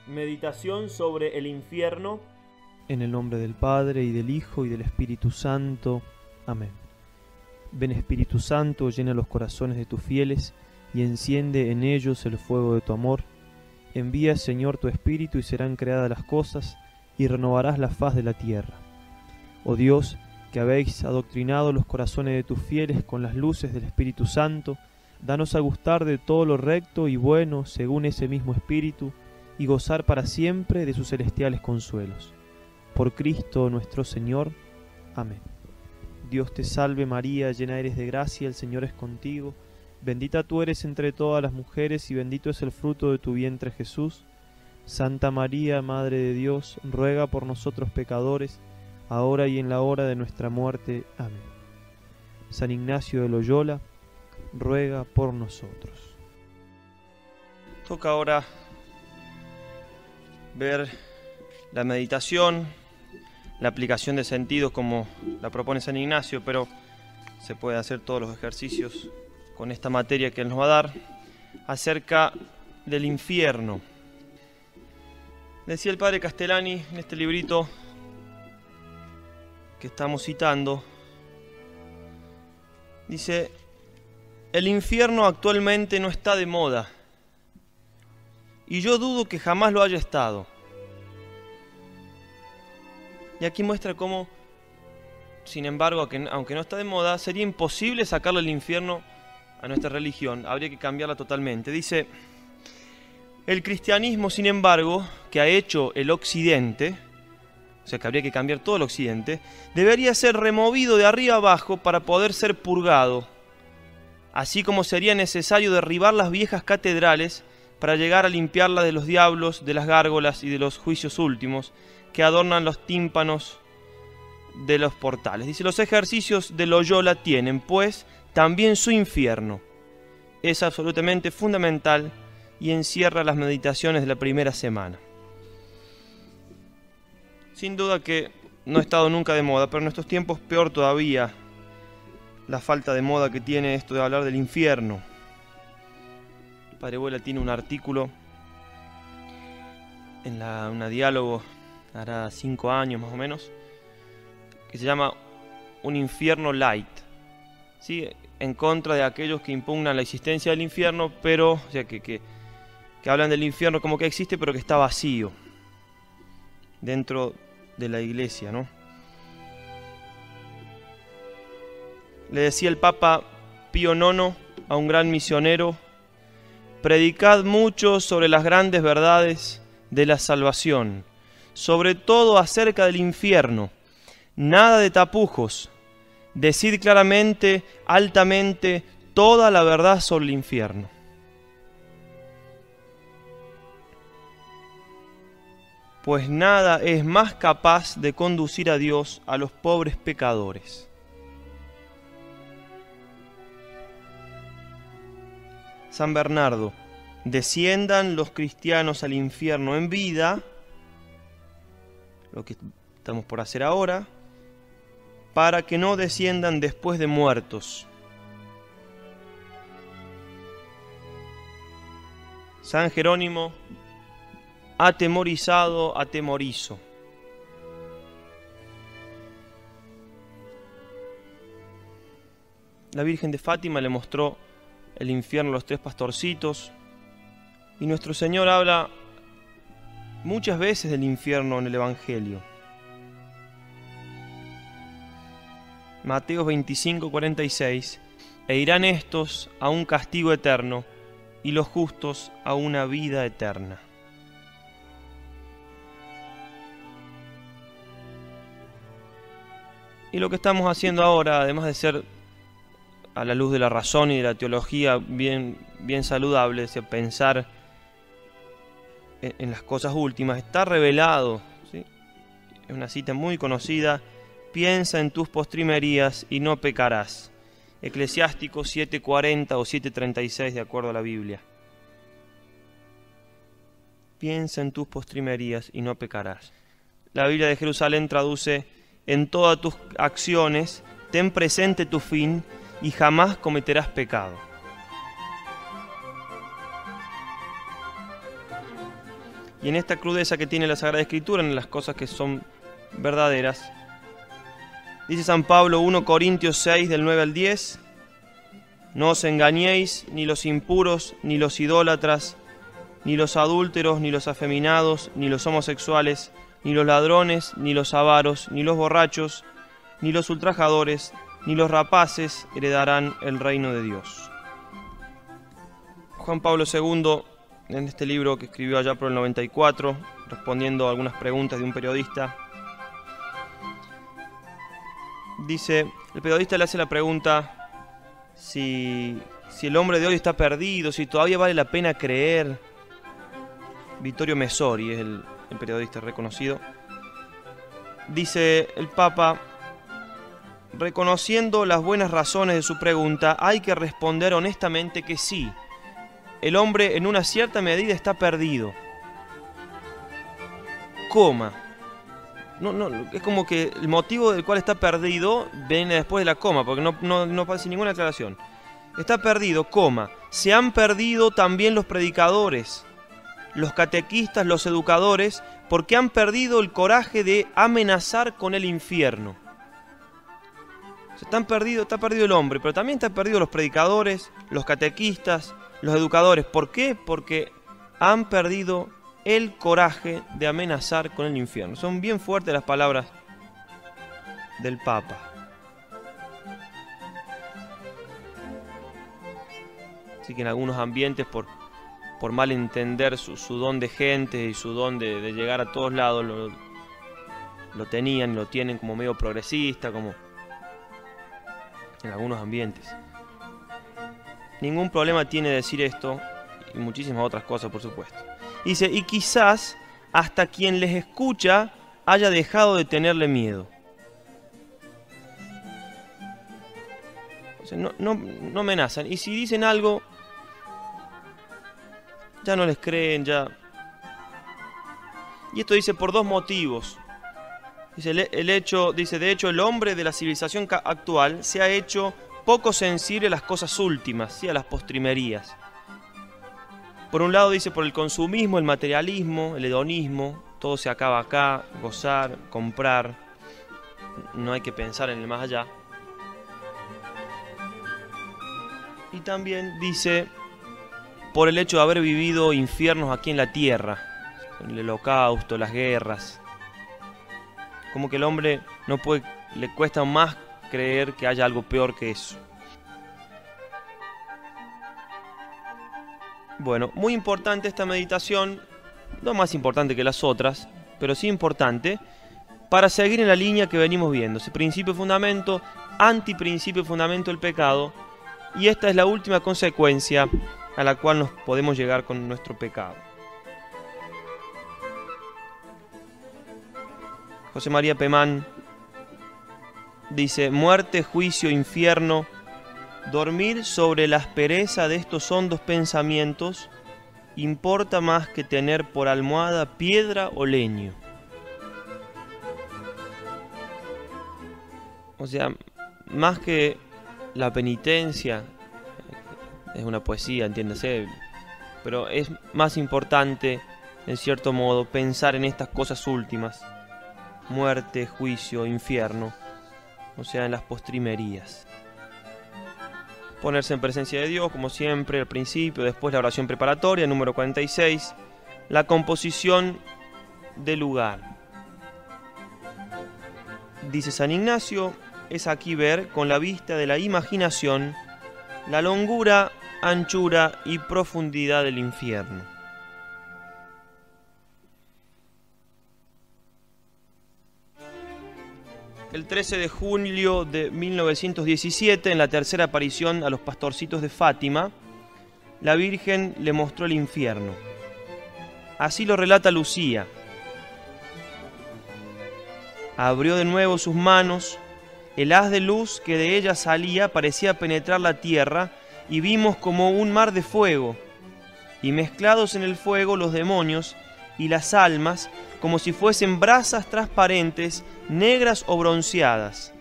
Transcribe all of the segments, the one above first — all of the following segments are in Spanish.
Meditación sobre el infierno. En el nombre del Padre, y del Hijo, y del Espíritu Santo. Amén. Ven Espíritu Santo, llena los corazones de tus fieles, y enciende en ellos el fuego de tu amor. Envía, Señor, tu Espíritu, y serán creadas las cosas, y renovarás la faz de la tierra. Oh Dios, que habéis adoctrinado los corazones de tus fieles con las luces del Espíritu Santo, danos a gustar de todo lo recto y bueno según ese mismo Espíritu, y gozar para siempre de sus celestiales consuelos. Por Cristo nuestro Señor. Amén. Dios te salve María, llena eres de gracia, el Señor es contigo. Bendita tú eres entre todas las mujeres, y bendito es el fruto de tu vientre Jesús. Santa María, Madre de Dios, ruega por nosotros pecadores, ahora y en la hora de nuestra muerte. Amén. San Ignacio de Loyola, ruega por nosotros. Toca ahora ver la meditación, la aplicación de sentidos como la propone San Ignacio, pero se puede hacer todos los ejercicios con esta materia que él nos va a dar acerca del infierno. Decía el padre Castellani en este librito que estamos citando, dice: el infierno actualmente no está de moda, y yo dudo que jamás lo haya estado. Y aquí muestra cómo, sin embargo, aunque no está de moda, sería imposible sacarle el infierno a nuestra religión. Habría que cambiarla totalmente. Dice: el cristianismo, sin embargo, que ha hecho el Occidente, o sea que habría que cambiar todo el Occidente, debería ser removido de arriba abajo para poder ser purgado, así como sería necesario derribar las viejas catedrales para llegar a limpiarla de los diablos, de las gárgolas y de los juicios últimos que adornan los tímpanos de los portales. Dice: los ejercicios de Loyola tienen, pues, también su infierno. Es absolutamente fundamental y encierra las meditaciones de la primera semana. Sin duda que no ha estado nunca de moda, pero en estos tiempos peor todavía la falta de moda que tiene esto de hablar del infierno. El padre Vuela tiene un artículo en una diálogo, hará 5 años más o menos, que se llama Un infierno light, ¿sí? En contra de aquellos que impugnan la existencia del infierno, pero o sea, que hablan del infierno como que existe, pero que está vacío dentro de la iglesia, ¿no? Le decía el Papa Pío IX a un gran misionero: predicad mucho sobre las grandes verdades de la salvación, sobre todo acerca del infierno. Nada de tapujos. Decid claramente, altamente, toda la verdad sobre el infierno. Pues nada es más capaz de conducir a Dios a los pobres pecadores. San Bernardo: desciendan los cristianos al infierno en vida, lo que estamos por hacer ahora, para que no desciendan después de muertos. San Jerónimo: atemorizado, atemorizo. La Virgen de Fátima le mostró el infierno a los 3 pastorcitos, y nuestro Señor habla muchas veces del infierno en el Evangelio. Mateo 25:46: e irán estos a un castigo eterno, y los justos a una vida eterna. Y lo que estamos haciendo ahora, además de ser a la luz de la razón y de la teología bien saludable, es pensar en las cosas últimas, está revelado, ¿sí? Es una cita muy conocida: piensa en tus postrimerías y no pecarás. Eclesiástico 7:40 o 7:36 de acuerdo a la Biblia. Piensa en tus postrimerías y no pecarás. La Biblia de Jerusalén traduce: en todas tus acciones ten presente tu fin y jamás cometerás pecado. y en esta crudeza que tiene la Sagrada Escritura, en las cosas que son verdaderas. Dice San Pablo, 1 Corintios 6, del 9 al 10, no os engañéis, ni los impuros, ni los idólatras, ni los adúlteros, ni los afeminados, ni los homosexuales, ni los ladrones, ni los avaros, ni los borrachos, ni los ultrajadores, ni los rapaces heredarán el reino de Dios. Juan Pablo II, en este libro que escribió allá por el 94, respondiendo a algunas preguntas de un periodista, dice, el periodista le hace la pregunta si el hombre de hoy está perdido, si todavía vale la pena creer. Vittorio Messori es el periodista reconocido. Dice el Papa, reconociendo las buenas razones de su pregunta, hay que responder honestamente que sí, el hombre en una cierta medida está perdido. Coma. No, es como que el motivo del cual está perdido viene después de la coma, porque no pasa ninguna aclaración. Está perdido, coma. Se han perdido también los predicadores, los catequistas, los educadores, porque han perdido el coraje de amenazar con el infierno. Está perdido el hombre, pero también están perdidos los predicadores, los catequistas, los educadores. ¿Por qué? Porque han perdido el coraje de amenazar con el infierno. Son bien fuertes las palabras del Papa. Así que en algunos ambientes, por mal entender su don de gente y su don de llegar a todos lados, lo tenían y lo tienen como medio progresista, como en algunos ambientes. Ningún problema tiene decir esto y muchísimas otras cosas, por supuesto. Dice, y quizás hasta quien les escucha haya dejado de tenerle miedo. O sea, no amenazan. Y si dicen algo, ya no les creen, ya. Y esto dice por dos motivos. Dice, de hecho, el hombre de la civilización actual se ha hecho poco sensible a las cosas últimas, ¿sí? A las postrimerías. Por un lado dice por el consumismo, el materialismo, el hedonismo, todo se acaba acá, gozar, comprar, no hay que pensar en el más allá. Y también dice por el hecho de haber vivido infiernos aquí en la tierra, el holocausto, las guerras. Como que el hombre le cuesta más creer que haya algo peor que eso. Bueno, muy importante esta meditación, no más importante que las otras, pero sí importante, para seguir en la línea que venimos viendo. Ese principio fundamento, antiprincipio fundamento del pecado, y esta es la última consecuencia a la cual nos podemos llegar con nuestro pecado. José María Pemán dice, muerte, juicio, infierno, dormir sobre la aspereza de estos hondos pensamientos importa más que tener por almohada piedra o leño. O sea, más que la penitencia, es una poesía, entiéndase, pero es más importante, en cierto modo, pensar en estas cosas últimas, muerte, juicio, infierno, o sea, en las postrimerías. Ponerse en presencia de Dios, como siempre, al principio, después la oración preparatoria, número 46, la composición del lugar. Dice San Ignacio, es aquí ver con la vista de la imaginación la longura, anchura y profundidad del infierno. El 13 de julio de 1917, en la tercera aparición a los pastorcitos de Fátima, la Virgen le mostró el infierno. Así lo relata Lucía. Abrió de nuevo sus manos, el haz de luz que de ella salía parecía penetrar la tierra, y vimos como un mar de fuego, y mezclados en el fuego los demonios y las almas, como si fuesen brasas transparentes, negras o bronceadas,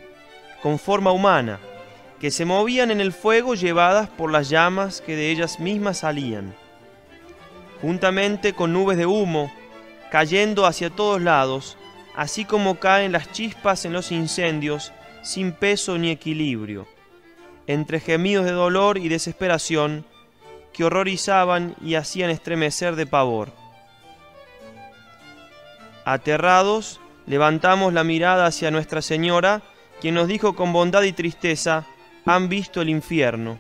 con forma humana, que se movían en el fuego llevadas por las llamas que de ellas mismas salían, juntamente con nubes de humo, cayendo hacia todos lados, así como caen las chispas en los incendios, sin peso ni equilibrio, entre gemidos de dolor y desesperación que horrorizaban y hacían estremecer de pavor. Aterrados, levantamos la mirada hacia Nuestra Señora, quien nos dijo con bondad y tristeza: han visto el infierno,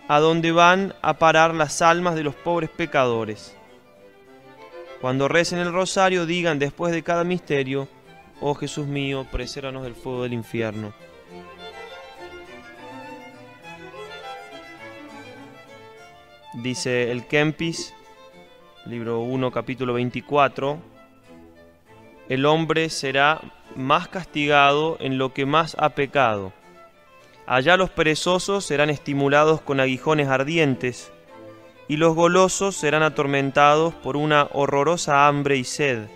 a donde van a parar las almas de los pobres pecadores. Cuando recen el rosario, digan después de cada misterio: oh Jesús mío, presérvanos del fuego del infierno. Dice el Kempis, libro 1, capítulo 24, el hombre será más castigado en lo que más ha pecado. Allá los perezosos serán estimulados con aguijones ardientes, y los golosos serán atormentados por una horrorosa hambre y sed.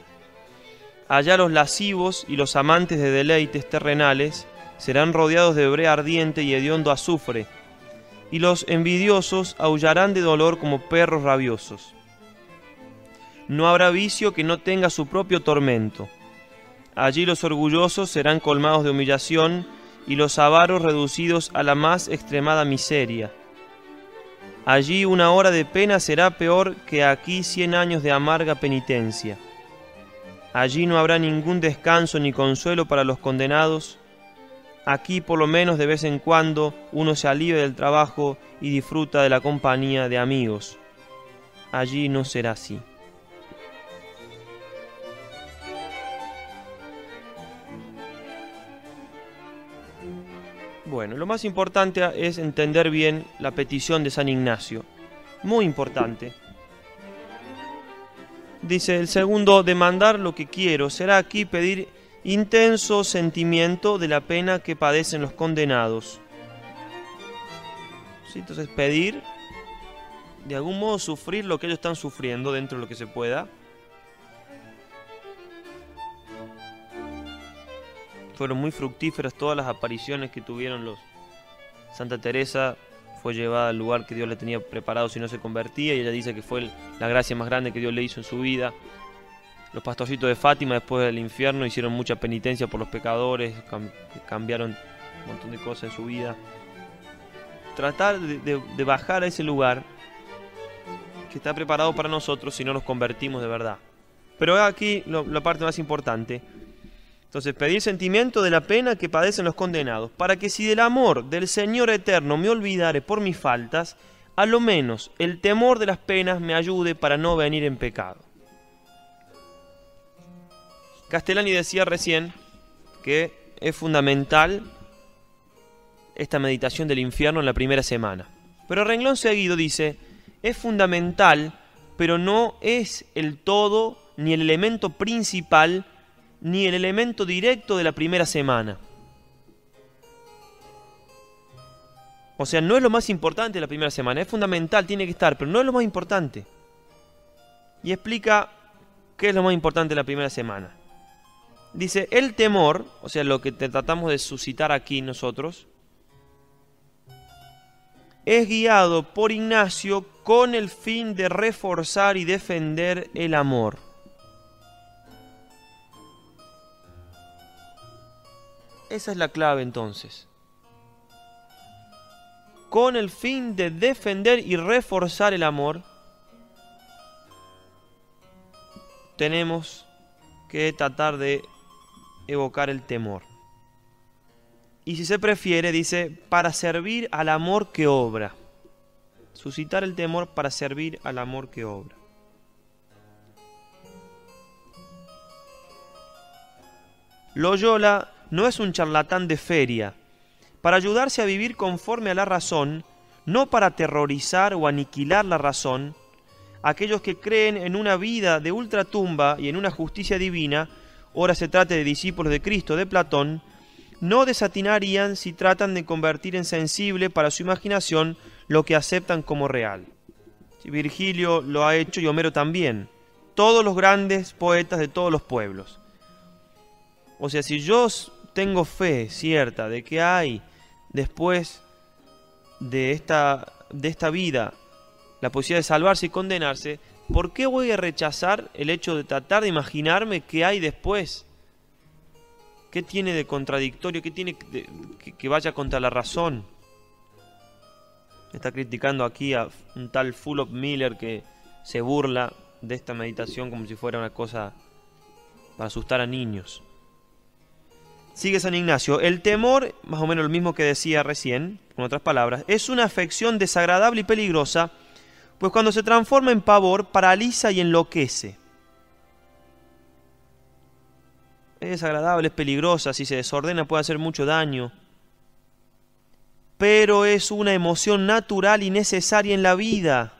Allá los lascivos y los amantes de deleites terrenales serán rodeados de brea ardiente y hediondo azufre, y los envidiosos aullarán de dolor como perros rabiosos. No habrá vicio que no tenga su propio tormento. Allí los orgullosos serán colmados de humillación y los avaros reducidos a la más extremada miseria. Allí una hora de pena será peor que aquí 100 años de amarga penitencia. Allí no habrá ningún descanso ni consuelo para los condenados. Aquí por lo menos de vez en cuando uno se alivia del trabajo y disfruta de la compañía de amigos. Allí no será así. Bueno, lo más importante es entender bien la petición de San Ignacio. Muy importante. Dice el segundo: demandar lo que quiero será aquí pedir intenso sentimiento de la pena que padecen los condenados. ¿Sí? Entonces pedir, de algún modo sufrir lo que ellos están sufriendo dentro de lo que se pueda. Fueron muy fructíferas todas las apariciones que tuvieron los. Santa Teresa fue llevada al lugar que Dios le tenía preparado si no se convertía, y ella dice que fue la gracia más grande que Dios le hizo en su vida. Los pastorcitos de Fátima después del infierno hicieron mucha penitencia por los pecadores, cambiaron un montón de cosas en su vida. Tratar de bajar a ese lugar que está preparado para nosotros si no nos convertimos de verdad. Pero aquí la parte más importante. Entonces, pedir sentimiento de la pena que padecen los condenados, para que si del amor del Señor eterno me olvidare por mis faltas, a lo menos el temor de las penas me ayude para no venir en pecado. Castellani decía recién que es fundamental esta meditación del infierno en la primera semana. Pero a renglón seguido dice, es fundamental, pero no es el todo ni el elemento principal ni el elemento directo de la primera semana. O sea, no es lo más importante de la primera semana, es fundamental, tiene que estar, pero no es lo más importante. Y explica qué es lo más importante de la primera semana. Dice, el temor, o sea, lo que tratamos de suscitar aquí nosotros, es guiado por Ignacio con el fin de reforzar y defender el amor. Esa es la clave entonces. Con el fin de defender y reforzar el amor, tenemos que tratar de evocar el temor. Y si se prefiere, dice, para servir al amor que obra. Suscitar el temor para servir al amor que obra. Loyola no es un charlatán de feria. Para ayudarse a vivir conforme a la razón, no para aterrorizar o aniquilar la razón, aquellos que creen en una vida de ultratumba y en una justicia divina, ora se trate de discípulos de Cristo, de Platón, no desatinarían si tratan de convertir en sensible para su imaginación lo que aceptan como real. Virgilio lo ha hecho y Homero también. Todos los grandes poetas de todos los pueblos. O sea, si yo tengo fe cierta de que hay después de esta vida la posibilidad de salvarse y condenarse, ¿por qué voy a rechazar el hecho de tratar de imaginarme qué hay después? ¿Qué tiene de contradictorio? ¿Qué tiene que vaya contra la razón? Está criticando aquí a un tal Fulop Miller que se burla de esta meditación como si fuera una cosa para asustar a niños. Sigue San Ignacio. El temor, más o menos lo mismo que decía recién, con otras palabras, es una afección desagradable y peligrosa, pues cuando se transforma en pavor, paraliza y enloquece. Es desagradable, es peligrosa, si se desordena puede hacer mucho daño. Pero es una emoción natural y necesaria en la vida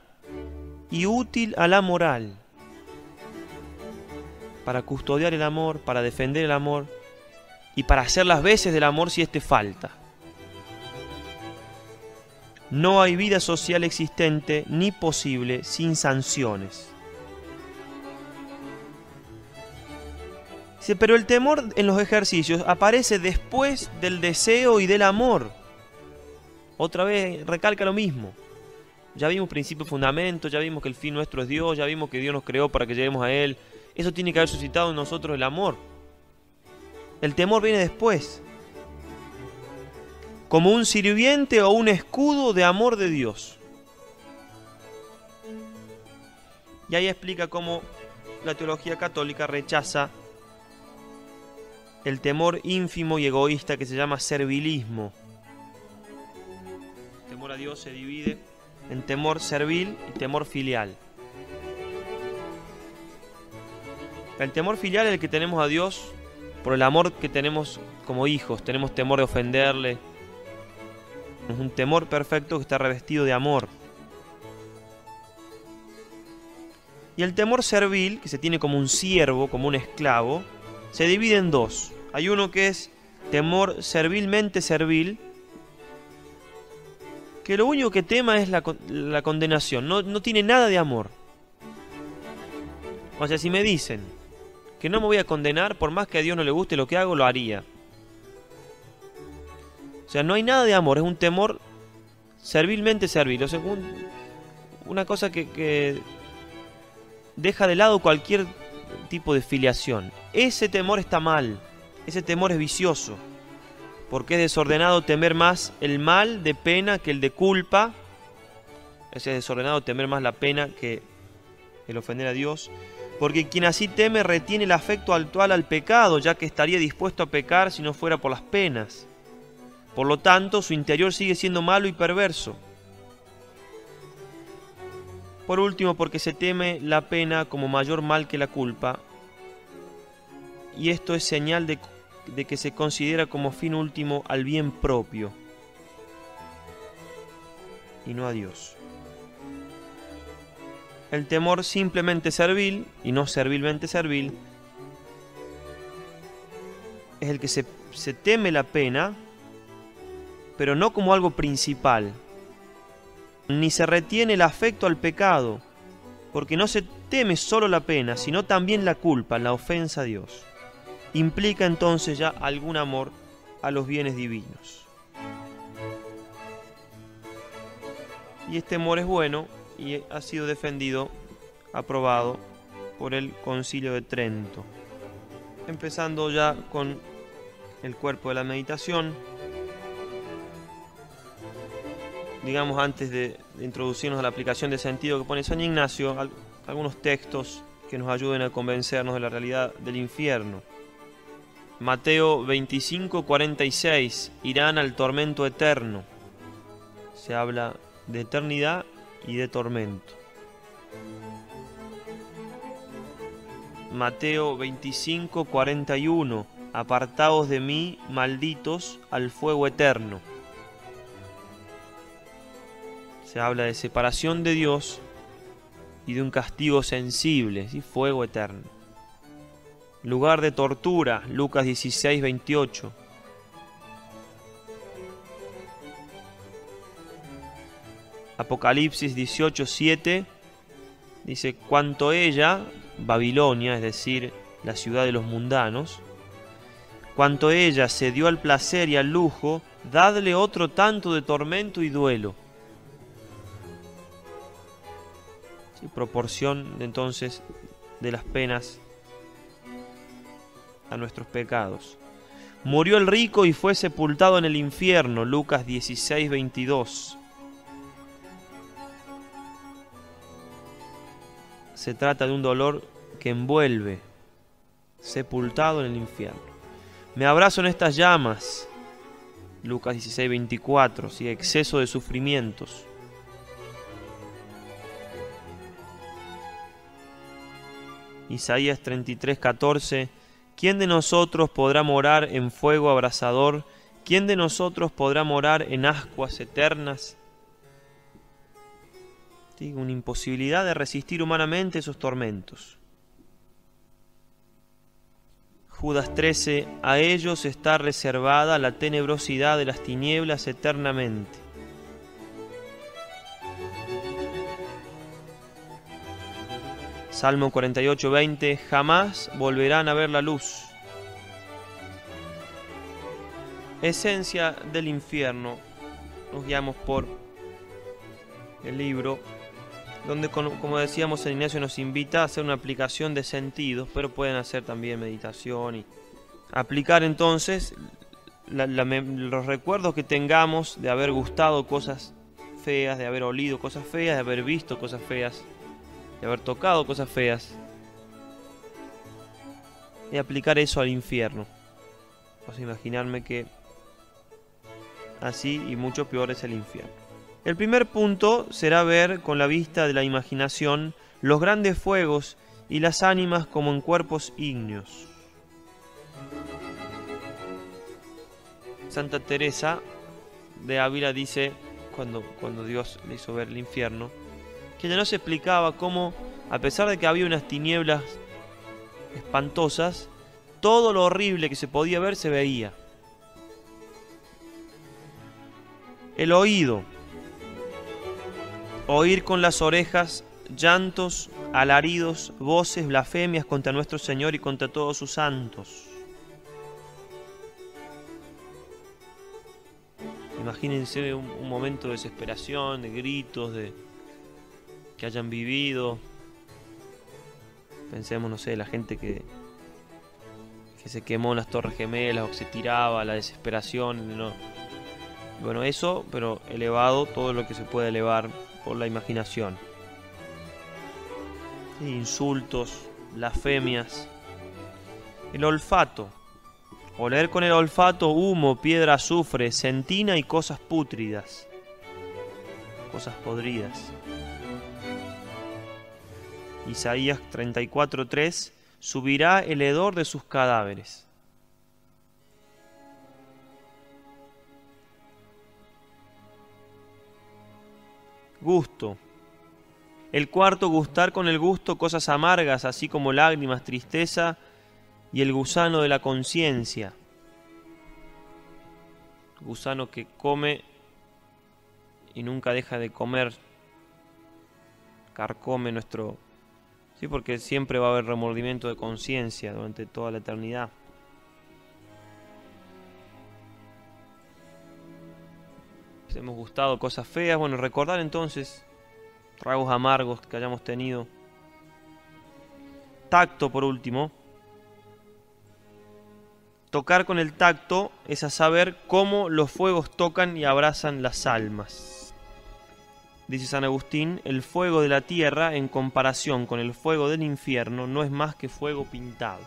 y útil a la moral. Para custodiar el amor, para defender el amor y para hacer las veces del amor si éste falta. No hay vida social existente ni posible sin sanciones. Dice, pero el temor en los ejercicios aparece después del deseo y del amor. Otra vez recalca lo mismo. Ya vimos principio y fundamento, ya vimos que el fin nuestro es Dios, ya vimos que Dios nos creó para que lleguemos a Él. Eso tiene que haber suscitado en nosotros el amor. El temor viene después, como un sirviente o un escudo de amor de Dios. Y ahí explica cómo la teología católica rechaza el temor ínfimo y egoísta que se llama servilismo. El temor a Dios se divide en temor servil y temor filial. El temor filial es el que tenemos a Dios por el amor que tenemos como hijos. Tenemos temor de ofenderle. Es un temor perfecto que está revestido de amor. Y el temor servil, que se tiene como un siervo, como un esclavo, se divide en dos. Hay uno que es temor servilmente servil, que lo único que tema es la condenación, no tiene nada de amor. O sea, si me dicen que no me voy a condenar, por más que a Dios no le guste lo que hago, lo haría. O sea, no hay nada de amor, es un temor servilmente servil. O sea, una cosa que deja de lado cualquier tipo de filiación. Ese temor está mal, ese temor es vicioso, porque es desordenado temer más el mal de pena que el de culpa. Es desordenado temer más la pena que el ofender a Dios, porque quien así teme retiene el afecto actual al pecado, ya que estaría dispuesto a pecar si no fuera por las penas. Por lo tanto, su interior sigue siendo malo y perverso. Por último, porque se teme la pena como mayor mal que la culpa, y esto es señal de que se considera como fin último al bien propio y no a Dios. El temor simplemente servil y no servilmente servil es el que se teme la pena, pero no como algo principal, ni se retiene el afecto al pecado, porque no se teme solo la pena, sino también la culpa, la ofensa a Dios. Implica entonces ya algún amor a los bienes divinos. Y este amor es bueno y ha sido defendido, aprobado por el Concilio de Trento. Empezando ya con el cuerpo de la meditación. Digamos, antes de introducirnos a la aplicación de sentido que pone San Ignacio, algunos textos que nos ayuden a convencernos de la realidad del infierno. Mateo 25:46, irán al tormento eterno. Se habla de eternidad y de tormento. Mateo 25:41, apartaos de mí, malditos, al fuego eterno. Se habla de separación de Dios y de un castigo sensible, ¿sí? Fuego eterno. Lugar de tortura, Lucas 16:28. Apocalipsis 18:7 dice, cuanto ella, Babilonia, es decir, la ciudad de los mundanos, cuanto ella se dio al placer y al lujo, dadle otro tanto de tormento y duelo. ¿sí? Proporción entonces de las penas a nuestros pecados. Murió el rico y fue sepultado en el infierno, Lucas 16, 22. Se trata de un dolor que envuelve, sepultado en el infierno. Me abrazo en estas llamas, Lucas 16, 24, ¿sí? Exceso de sufrimientos. Isaías 33, 14. ¿Quién de nosotros podrá morar en fuego abrasador? ¿Quién de nosotros podrá morar en ascuas eternas? ¿Sí? Una imposibilidad de resistir humanamente esos tormentos. Judas 13. A ellos está reservada la tenebrosidad de las tinieblas eternamente. Salmo 48, 20. Jamás volverán a ver la luz. Esencia del infierno. Nos guiamos por el libro, donde, como decíamos, San Ignacio nos invita a hacer una aplicación de sentidos, pero pueden hacer también meditación y aplicar entonces los recuerdos que tengamos de haber gustado cosas feas, de haber olido cosas feas, de haber visto cosas feas, de haber tocado cosas feas, y aplicar eso al infierno. Vas a imaginarme que así y mucho peor es el infierno. El primer punto será ver con la vista de la imaginación los grandes fuegos y las ánimas como en cuerpos ígneos. Santa Teresa de Ávila dice, cuando Dios le hizo ver el infierno, que ya no se explicaba cómo, a pesar de que había unas tinieblas espantosas, todo lo horrible que se podía ver se veía. El oído. Oír con las orejas llantos, alaridos, voces, blasfemias contra nuestro Señor y contra todos sus santos. Imagínense un momento de desesperación, de gritos, que hayan vivido. Pensemos, no sé, la gente que se quemó en las Torres Gemelas o que se tiraba, la desesperación, ¿no? Bueno, eso, pero elevado, todo lo que se puede elevar por la imaginación. Insultos, blasfemias. El olfato. Oler con el olfato humo, piedra, azufre, sentina y cosas pútridas. Cosas podridas. Isaías 34:3. Subirá el hedor de sus cadáveres. Gusto. El cuarto, gustar con el gusto cosas amargas, así como lágrimas, tristeza y el gusano de la conciencia. Gusano que come y nunca deja de comer, carcome nuestro... Sí, porque siempre va a haber remordimiento de conciencia durante toda la eternidad. Si hemos gustado cosas feas, bueno, recordar entonces tragos amargos que hayamos tenido. Tacto, por último. Tocar con el tacto es a saber cómo los fuegos tocan y abrazan las almas. Dice San Agustín, el fuego de la tierra en comparación con el fuego del infierno no es más que fuego pintado.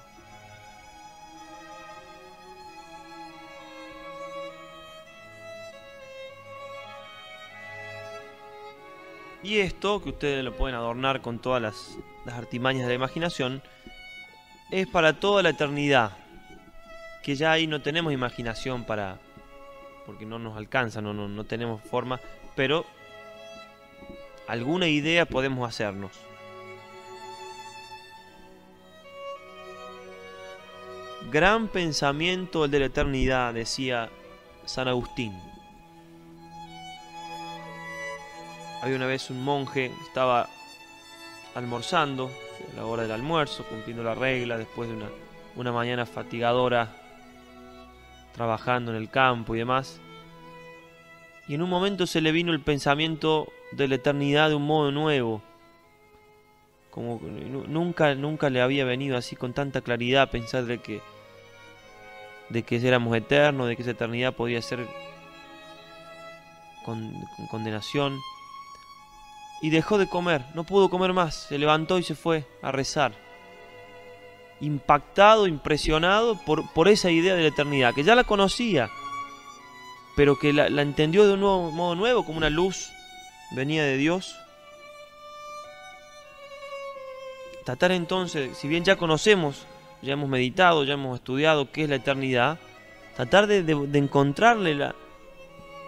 Y esto, que ustedes lo pueden adornar con todas las artimañas de la imaginación, es para toda la eternidad. Que ya ahí no tenemos imaginación porque no nos alcanza, no tenemos forma, pero alguna idea podemos hacernos. Gran pensamiento el de la eternidad, decía San Agustín. Había una vez un monje que estaba almorzando, a la hora del almuerzo, cumpliendo la regla, después de una mañana fatigadora, trabajando en el campo y demás. Y en un momento se le vino el pensamiento de la eternidad de un modo nuevo. Como nunca le había venido así con tanta claridad pensar de que éramos eternos, de que esa eternidad podía ser con condenación. Y dejó de comer, no pudo comer más, se levantó y se fue a rezar. Impactado, impresionado por esa idea de la eternidad, que ya la conocía, pero que la entendió de un modo nuevo, como una luz venía de Dios. Tratar entonces, si bien ya conocemos, ya hemos meditado, ya hemos estudiado qué es la eternidad, tratar de encontrarle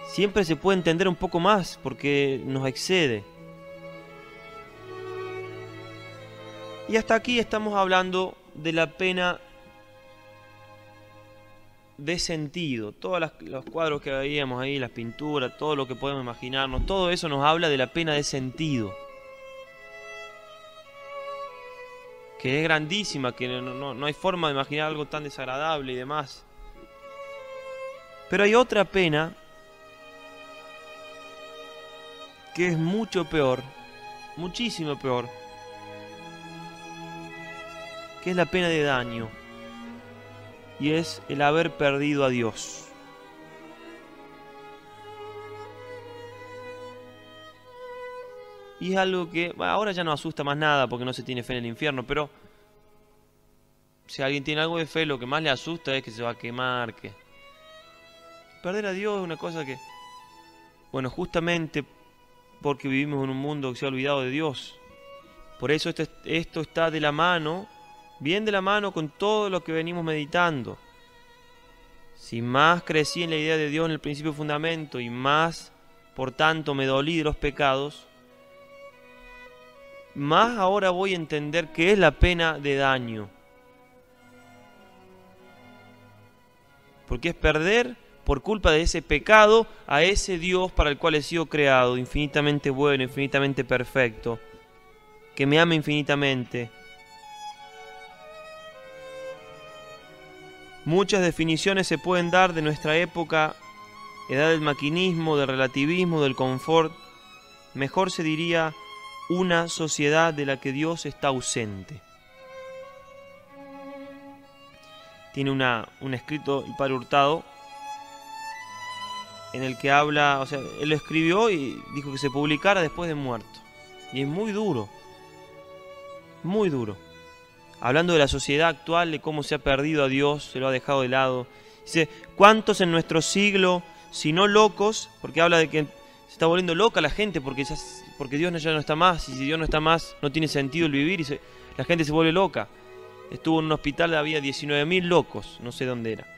siempre se puede entender un poco más, porque nos excede. Y hasta aquí estamos hablando de la pena de sentido. Todos los cuadros que veíamos ahí, las pinturas, todo lo que podemos imaginarnos, todo eso nos habla de la pena de sentido. Que es grandísima, que no hay forma de imaginar algo tan desagradable y demás. Pero hay otra pena que es mucho peor, muchísimo peor, que es la pena de daño, y es el haber perdido a Dios. Y es algo que ahora ya no asusta más nada porque no se tiene fe en el infierno, pero si alguien tiene algo de fe, lo que más le asusta es que se va a quemar, que perder a Dios es una cosa que, bueno, justamente porque vivimos en un mundo que se ha olvidado de Dios. Por eso esto está de la mano, bien de la mano con todo lo que venimos meditando. Si más crecí en la idea de Dios en el principio fundamento y más, por tanto, me dolí de los pecados, más ahora voy a entender qué es la pena de daño. Porque es perder, por culpa de ese pecado, a ese Dios para el cual he sido creado, infinitamente bueno, infinitamente perfecto, que me ama infinitamente. Muchas definiciones se pueden dar de nuestra época, edad del maquinismo, del relativismo, del confort. Mejor se diría una sociedad de la que Dios está ausente. Tiene un escrito el Padre Hurtado en el que habla, o sea, él lo escribió y dijo que se publicara después de muerto. Y es muy duro, muy duro. Hablando de la sociedad actual, de cómo se ha perdido a Dios, se lo ha dejado de lado. Dice, ¿cuántos en nuestro siglo, si no locos, porque habla de que se está volviendo loca la gente porque Dios ya no está más, y si Dios no está más, no tiene sentido el vivir, y la gente se vuelve loca. Estuvo en un hospital, había 19.000 locos, no sé dónde era.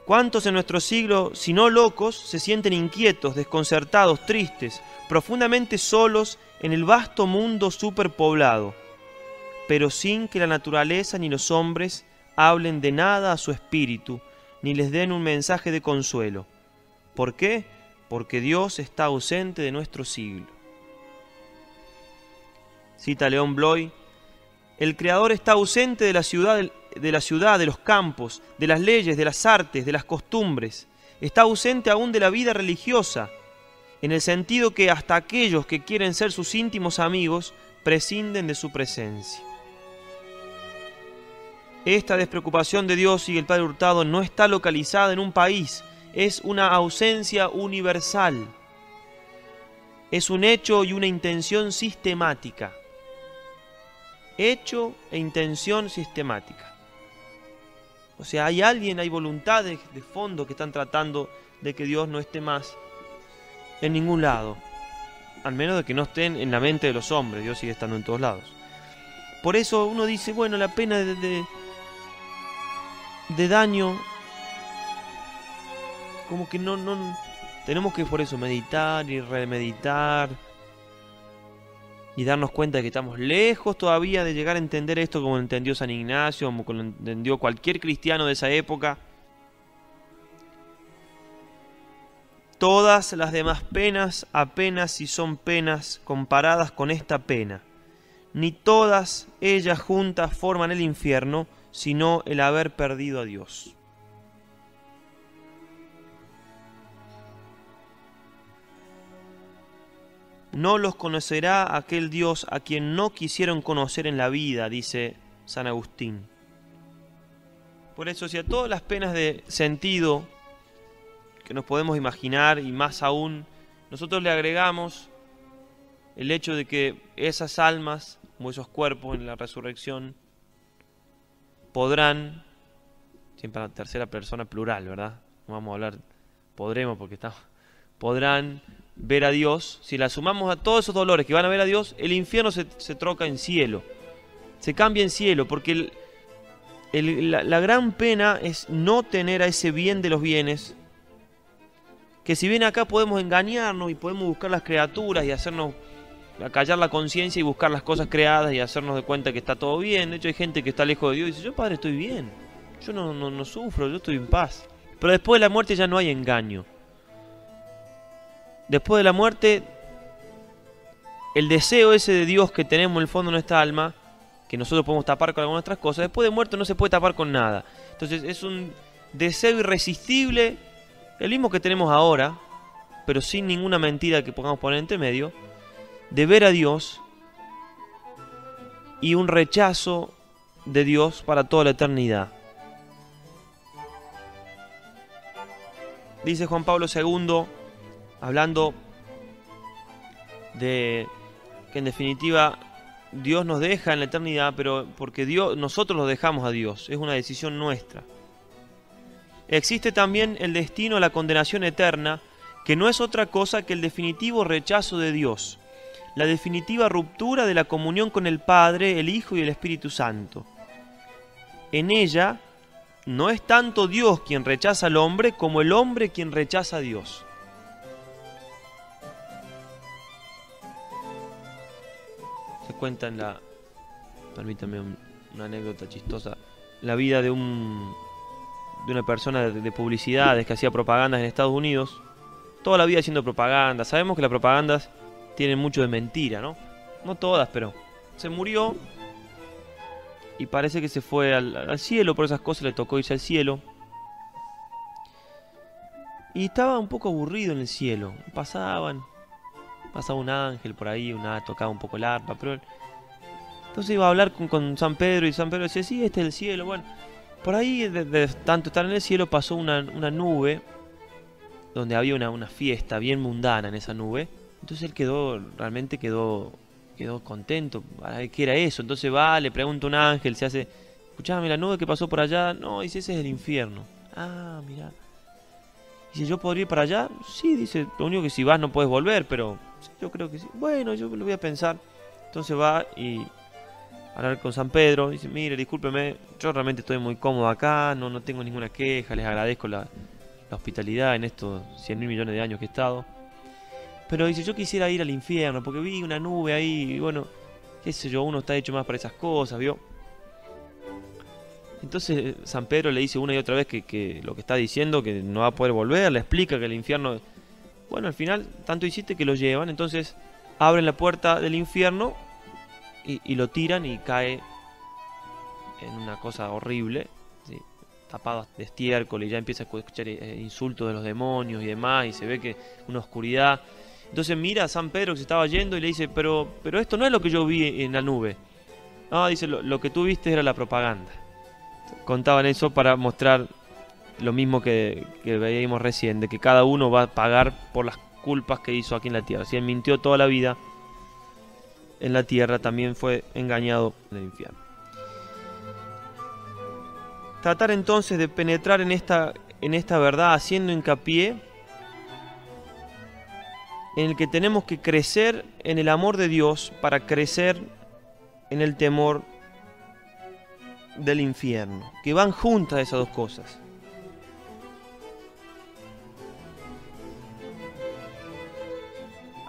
¿Cuántos en nuestro siglo, si no locos, se sienten inquietos, desconcertados, tristes, profundamente solos en el vasto mundo superpoblado, pero sin que la naturaleza ni los hombres hablen de nada a su espíritu, ni les den un mensaje de consuelo? ¿Por qué? Porque Dios está ausente de nuestro siglo. Cita León Bloy, el Creador está ausente de la ciudad, de los campos, de las leyes, de las artes, de las costumbres. Está ausente aún de la vida religiosa, en el sentido que hasta aquellos que quieren ser sus íntimos amigos prescinden de su presencia. Esta despreocupación de Dios, sigue el Padre Hurtado, no está localizada en un país, es una ausencia universal. Es un hecho y una intención sistemática. Hecho e intención sistemática. O sea, hay voluntades de fondo que están tratando de que Dios no esté más en ningún lado. Al menos de que no estén en la mente de los hombres. Dios sigue estando en todos lados. Por eso uno dice, bueno, la pena de daño, como que no tenemos que por eso meditar y remeditar y darnos cuenta de que estamos lejos todavía de llegar a entender esto como lo entendió San Ignacio, como lo entendió cualquier cristiano de esa época. Todas las demás penas apenas si son penas comparadas con esta pena. Ni todas ellas juntas forman el infierno, sino el haber perdido a Dios. no los conocerá aquel Dios a quien no quisieron conocer en la vida, dice San Agustín. Por eso, si a todas las penas de sentido que nos podemos imaginar, y más aún, nosotros le agregamos el hecho de que esas almas, como esos cuerpos en la resurrección, podrán, siempre en la tercera persona plural, ¿verdad? No vamos a hablar, podremos porque podrán ver a Dios. Si la sumamos a todos esos dolores que van a ver a Dios, el infierno se troca en cielo, se cambia en cielo, porque la gran pena es no tener a ese bien de los bienes, que si bien acá podemos engañarnos y podemos buscar las criaturas y hacernos acallar la conciencia y buscar las cosas creadas y hacernos de cuenta que está todo bien. De hecho, hay gente que está lejos de Dios y dice: yo, Padre, estoy bien, yo no sufro, yo estoy en paz. Pero después de la muerte ya no hay engaño. Después de la muerte, el deseo ese de Dios que tenemos en el fondo de nuestra alma, que nosotros podemos tapar con algunas otras cosas, después de muerto no se puede tapar con nada. Entonces es un deseo irresistible, el mismo que tenemos ahora, pero sin ninguna mentira que podamos poner entre medio, de ver a Dios, y un rechazo de Dios para toda la eternidad. Dice Juan Pablo II, hablando de que en definitiva Dios nos deja en la eternidad, pero porque nosotros lo dejamos a Dios, es una decisión nuestra. Existe también el destino a la condenación eterna, que no es otra cosa que el definitivo rechazo de Dios, la definitiva ruptura de la comunión con el Padre, el Hijo y el Espíritu Santo. En ella no es tanto Dios quien rechaza al hombre como el hombre quien rechaza a Dios. Se cuenta en permítame una anécdota chistosa, la vida de una persona de publicidades que hacía propagandas en Estados Unidos, toda la vida haciendo propaganda. Sabemos que las propagandas tienen mucho de mentira, ¿no? No todas, pero se murió y parece que se fue al cielo, por esas cosas le tocó irse al cielo. Y estaba un poco aburrido en el cielo. Pasaba un ángel por ahí, tocaba un poco el arpa, pero entonces iba a hablar con San Pedro, y San Pedro decía: sí, este es el cielo. Bueno, por ahí, de tanto estar en el cielo, pasó una nube donde había una fiesta bien mundana en esa nube. Entonces él realmente quedó contento. ¿Qué era eso? Entonces le pregunta a un ángel, escuchame, la nube que pasó por allá. No, dice, ese es el infierno. Ah, mirá. Dice, ¿yo podría ir para allá? Sí, dice, lo único que si vas no puedes volver, pero sí, yo creo que sí. Bueno, yo lo voy a pensar. Entonces va y hablar con San Pedro. Dice: mire, discúlpeme, yo realmente estoy muy cómodo acá, no tengo ninguna queja, les agradezco la hospitalidad en estos 100.000 millones de años que he estado. Pero dice, yo quisiera ir al infierno porque vi una nube ahí, y bueno, qué sé yo, uno está hecho más para esas cosas, ¿vio? Entonces San Pedro le dice una y otra vez que lo que está diciendo, que no va a poder volver, le explica que el infierno... Bueno, al final, tanto insiste que lo llevan, entonces abren la puerta del infierno y lo tiran y cae en una cosa horrible, ¿sí? Tapado de estiércol, y ya empieza a escuchar insultos de los demonios y demás, y se ve que una oscuridad. Entonces mira a San Pedro que se estaba yendo y le dice: pero esto no es lo que yo vi en la nube. No, dice, lo que tú viste era la propaganda. Contaban eso para mostrar lo mismo que veíamos recién, de que cada uno va a pagar por las culpas que hizo aquí en la tierra. Si él mintió toda la vida en la tierra, también fue engañado en el infierno. Tratar entonces de penetrar en esta verdad, haciendo hincapié en el que tenemos que crecer en el amor de Dios para crecer en el temor del infierno, que van juntas esas dos cosas.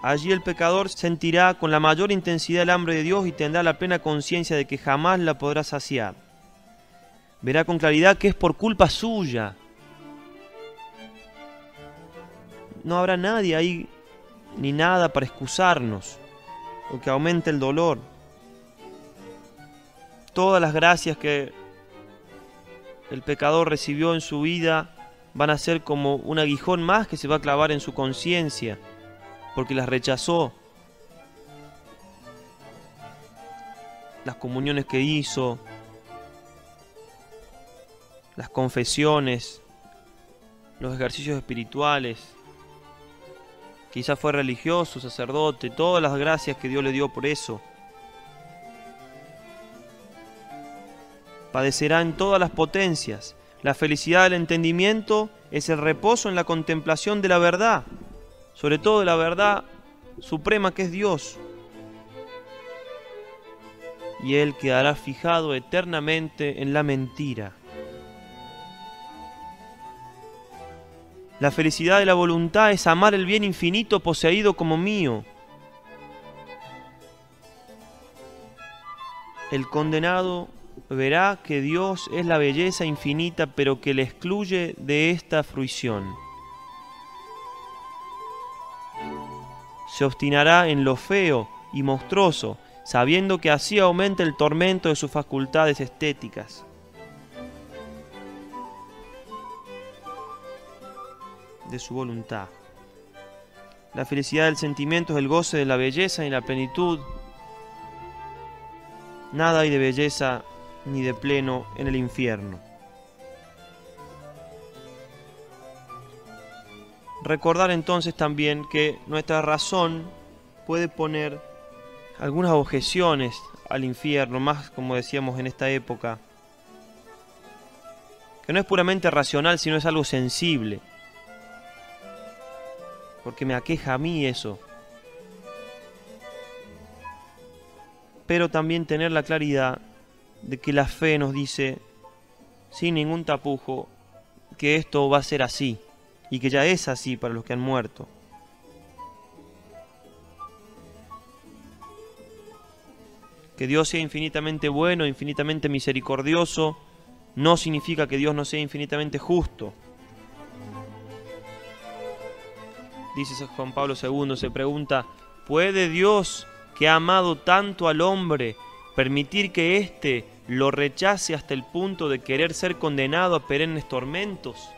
Allí el pecador sentirá con la mayor intensidad el hambre de Dios y tendrá la plena conciencia de que jamás la podrá saciar. Verá con claridad que es por culpa suya. No habrá nadie ahí ni nada para excusarnos, lo que aumenta el dolor. Todas las gracias que el pecador recibió en su vida van a ser como un aguijón más que se va a clavar en su conciencia, porque las rechazó. las comuniones que hizo, las confesiones, los ejercicios espirituales. Quizás fue religioso, sacerdote, todas las gracias que Dios le dio por eso. Padecerá en todas las potencias. La felicidad del entendimiento es el reposo en la contemplación de la verdad, sobre todo de la verdad suprema que es Dios. Y él quedará fijado eternamente en la mentira. La felicidad de la voluntad es amar el bien infinito poseído como mío. El condenado verá que Dios es la belleza infinita, pero que le excluye de esta fruición. Se obstinará en lo feo y monstruoso, sabiendo que así aumenta el tormento de sus facultades estéticas. De su voluntad. La felicidad del sentimiento es el goce de la belleza y la plenitud. Nada hay de belleza ni de pleno en el infierno. Recordar entonces también que nuestra razón puede poner algunas objeciones al infierno, más como decíamos en esta época, que no es puramente racional, sino es algo sensible, porque me aqueja a mí eso. Pero también tener la claridad de que la fe nos dice, sin ningún tapujo, que esto va a ser así, y que ya es así para los que han muerto. Que Dios sea infinitamente bueno, infinitamente misericordioso, no significa que Dios no sea infinitamente justo. Dice San Juan Pablo II, se pregunta, ¿puede Dios, que ha amado tanto al hombre, permitir que éste lo rechace hasta el punto de querer ser condenado a perennes tormentos?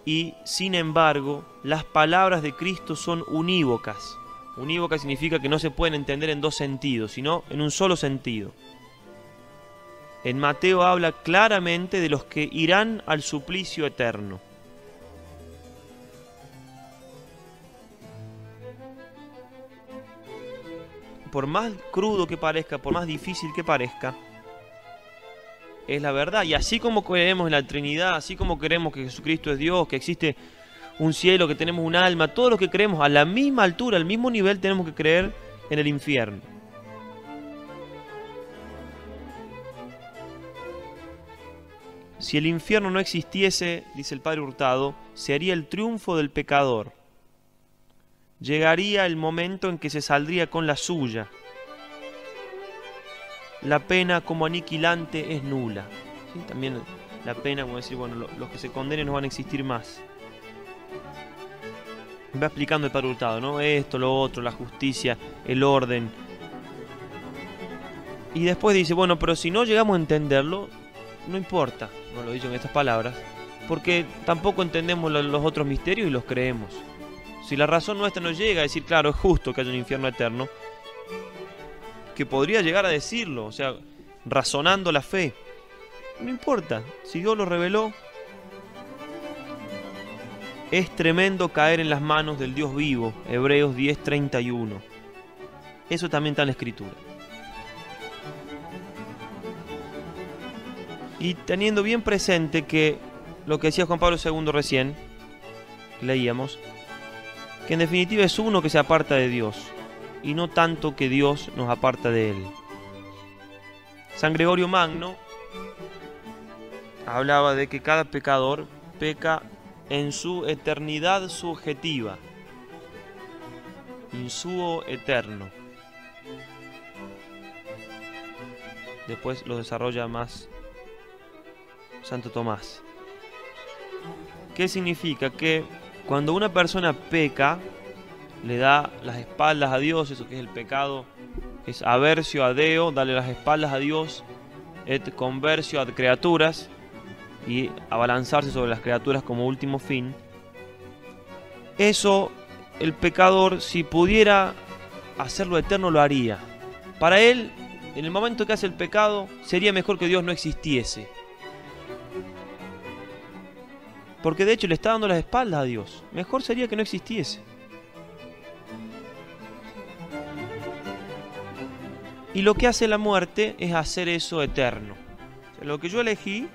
Y, sin embargo, las palabras de Cristo son unívocas. Unívoca significa que no se pueden entender en dos sentidos, sino en un solo sentido. En Mateo habla claramente de los que irán al suplicio eterno. Por más crudo que parezca, por más difícil que parezca, es la verdad. Y así como creemos en la Trinidad, así como creemos que Jesucristo es Dios, que existe un cielo, que tenemos un alma, todos los que creemos a la misma altura, al mismo nivel, tenemos que creer en el infierno. Si el infierno no existiese, dice el Padre Hurtado, se haría el triunfo del pecador. Llegaría el momento en que se saldría con la suya. La pena como aniquilante es nula. ¿Sí? También la pena como decir, bueno, los que se condenen no van a existir más. Va explicando el Padre Hurtado, ¿no? Esto, lo otro, la justicia, el orden. Y después dice, bueno, pero si no llegamos a entenderlo, no importa, no lo he dicho en estas palabras, porque tampoco entendemos los otros misterios y los creemos. Si la razón nuestra no llega a decir, claro, es justo que haya un infierno eterno, que podría llegar a decirlo, o sea, razonando la fe, no importa, si Dios lo reveló, es tremendo caer en las manos del Dios vivo, Hebreos 10:31. Eso también está en la Escritura. Y teniendo bien presente que lo que decía Juan Pablo II recién, leíamos, que en definitiva es uno que se aparta de Dios, y no tanto que Dios nos aparta de Él. San Gregorio Magno hablaba de que cada pecador peca en su eternidad subjetiva, in suo eterno. Después lo desarrolla más Santo Tomás. ¿Qué significa? Que cuando una persona peca, le da las espaldas a Dios, eso que es el pecado, es aversio a Deo, darle las espaldas a Dios, et conversio ad creaturas, y abalanzarse sobre las criaturas como último fin. Eso, el pecador, si pudiera hacerlo eterno lo haría. Para él, en el momento que hace el pecado, sería mejor que Dios no existiese. Porque de hecho le está dando las espaldas a Dios. Mejor sería que no existiese. Y lo que hace la muerte es hacer eso eterno. O sea, lo que yo elegí,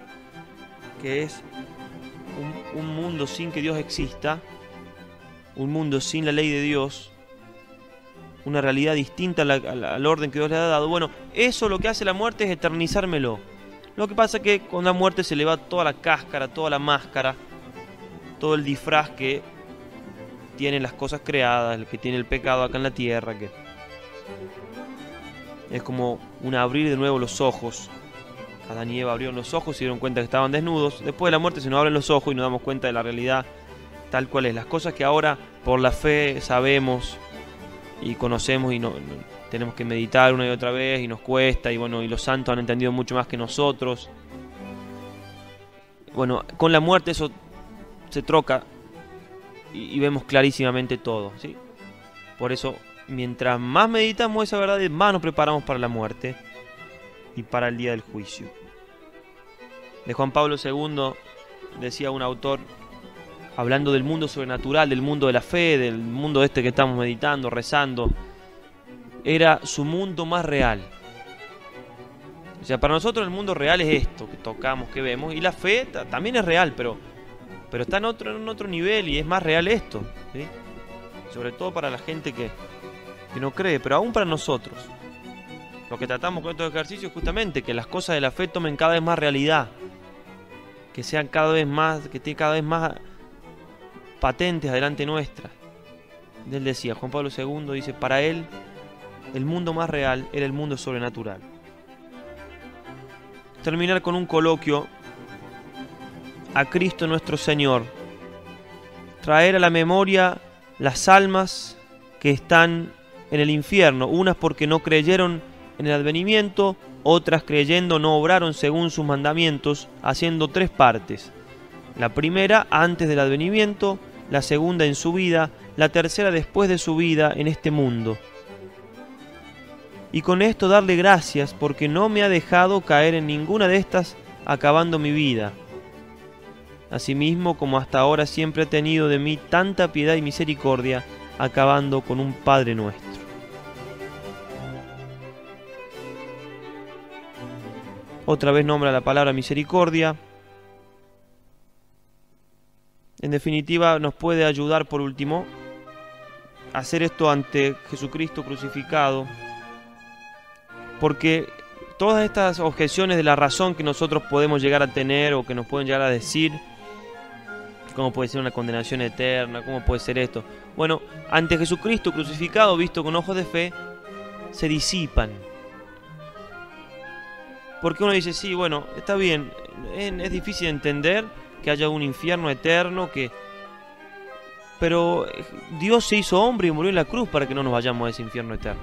que es un mundo sin que Dios exista, un mundo sin la ley de Dios, una realidad distinta al orden que Dios le ha dado. Bueno, eso lo que hace la muerte es eternizármelo. Lo que pasa es que con la muerte se le va toda la cáscara, toda la máscara, todo el disfraz que tienen las cosas creadas, que tiene el pecado acá en la tierra, que es como un abrir de nuevo los ojos. Adán y Eva abrieron los ojos y se dieron cuenta que estaban desnudos. Después de la muerte se nos abren los ojos y nos damos cuenta de la realidad tal cual es. Las cosas que ahora por la fe sabemos y conocemos y no tenemos que meditar una y otra vez y nos cuesta, y bueno, y los santos han entendido mucho más que nosotros. Bueno, con la muerte eso se troca y vemos clarísimamente todo, ¿sí? Por eso, mientras más meditamos esa verdad, más nos preparamos para la muerte y para el día del juicio. De Juan Pablo II decía un autor, hablando del mundo sobrenatural, del mundo de la fe, del mundo este que estamos meditando, rezando, era su mundo más real. O sea, para nosotros el mundo real es esto, que tocamos, que vemos, y la fe también es real, pero está en otro nivel y es más real esto, ¿sí? Sobre todo para la gente que no cree, pero aún para nosotros. Lo que tratamos con estos ejercicios es justamente que las cosas de la fe tomen cada vez más realidad, que sean cada vez más, que estén cada vez más patentes adelante nuestra. Él decía, Juan Pablo II dice, para él el mundo más real era el mundo sobrenatural. Terminar con un coloquio: a Cristo nuestro Señor, traer a la memoria las almas que están en el infierno, unas porque no creyeron en el advenimiento, otras creyendo no obraron según sus mandamientos, haciendo 3 partes. La primera antes del advenimiento, la segunda en su vida, la tercera después de su vida en este mundo. Y con esto darle gracias porque no me ha dejado caer en ninguna de estas acabando mi vida. Asimismo, como hasta ahora siempre ha tenido de mí tanta piedad y misericordia, acabando con un Padre nuestro. Otra vez nombra la palabra misericordia. En definitiva, nos puede ayudar, por último, a hacer esto ante Jesucristo crucificado, porque todas estas objeciones de la razón que nosotros podemos llegar a tener o que nos pueden llegar a decir, cómo puede ser una condenación eterna, cómo puede ser esto, bueno, ante Jesucristo crucificado, visto con ojos de fe, se disipan. Porque uno dice, sí, bueno, está bien, es difícil entender que haya un infierno eterno, pero Dios se hizo hombre y murió en la cruz para que no nos vayamos a ese infierno eterno.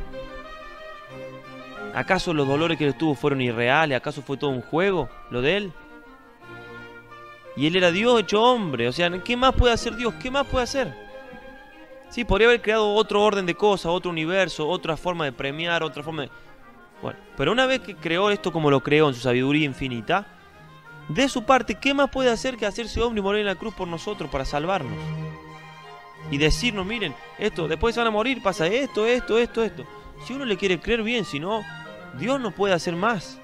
¿Acaso los dolores que él tuvo fueron irreales? ¿Acaso fue todo un juego lo de él? Y él era Dios hecho hombre, o sea, ¿qué más puede hacer Dios? ¿Qué más puede hacer? Sí, podría haber creado otro orden de cosas, otro universo, otra forma de premiar, otra forma de... Bueno, pero una vez que creó esto como lo creó en su sabiduría infinita, de su parte, ¿qué más puede hacer que hacerse hombre y morir en la cruz por nosotros para salvarnos? Y decirnos, miren, esto, después se van a morir, pasa esto. Si uno le quiere creer bien, si no, Dios no puede hacer más.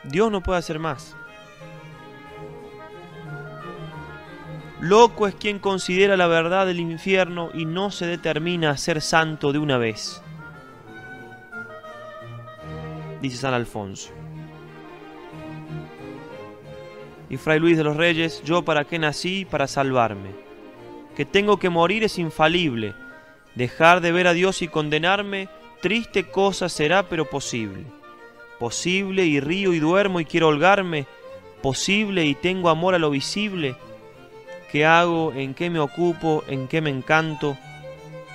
Dios no puede hacer más. Loco es quien considera la verdad del infierno y no se determina a ser santo de una vez, dice San Alfonso. Y Fray Luis de los Reyes, yo para qué nací, para salvarme. Que tengo que morir es infalible. Dejar de ver a Dios y condenarme, triste cosa será, pero posible. Posible y río y duermo y quiero holgarme. Posible y tengo amor a lo visible. ¿Qué hago? ¿En qué me ocupo? ¿En qué me encanto?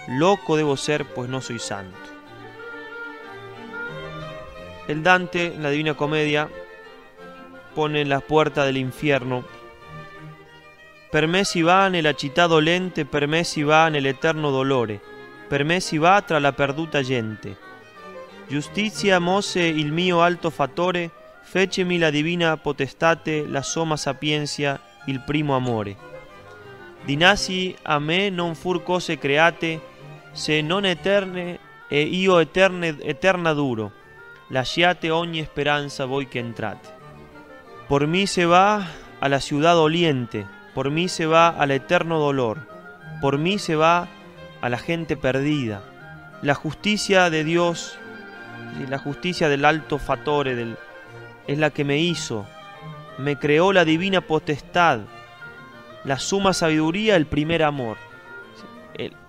Loco debo ser, pues no soy santo. El Dante, en la Divina Comedia, pone en la puerta del infierno: per me si va nella città dolente, per me si va nell'eterno dolore, per me si va tra la perduta gente. Giustizia mosse il mio alto fattore, fecemi la divina potestate, la somma sapienza, il primo amore. Dinasi a me non fur cose create, se non eterne, e io eterna duro. Lasciate ogni speranza voi che entrate. Por mí se va a la ciudad doliente, por mí se va al eterno dolor, por mí se va a la gente perdida. La justicia de Dios, la justicia del alto fattore, es la que me hizo, me creó la divina potestad, la suma sabiduría, el primer amor.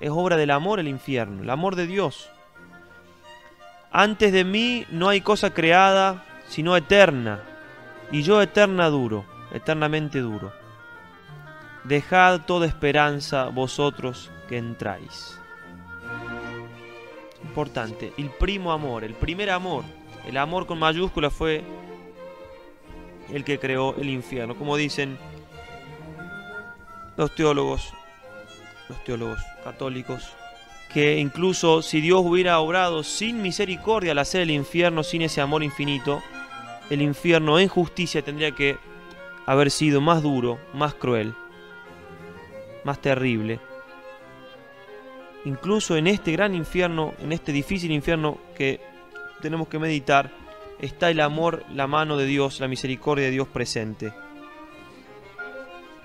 Es obra del amor el infierno, el amor de Dios. Antes de mí no hay cosa creada, sino eterna, y yo eterna duro, eternamente duro. Dejad toda esperanza vosotros que entráis. Importante, el primo amor, el primer amor, el amor con mayúscula fue el que creó el infierno, como dicen los teólogos católicos, que incluso si Dios hubiera obrado sin misericordia al hacer el infierno, sin ese amor infinito, el infierno en justicia tendría que haber sido más duro, más cruel, más terrible. Incluso en este gran infierno, en este difícil infierno que tenemos que meditar, está el amor, la mano de Dios, la misericordia de Dios presente.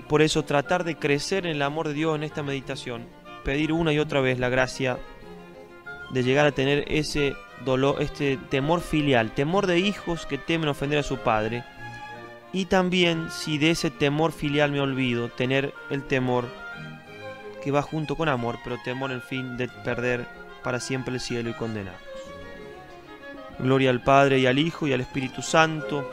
Por eso tratar de crecer en el amor de Dios en esta meditación, pedir una y otra vez la gracia de llegar a tener ese dolor, este temor filial, temor de hijos que temen ofender a su padre, y también, si de ese temor filial me olvido, tener el temor que va junto con amor, pero temor en fin de perder para siempre el cielo y condenarnos. Gloria al Padre y al Hijo y al Espíritu Santo,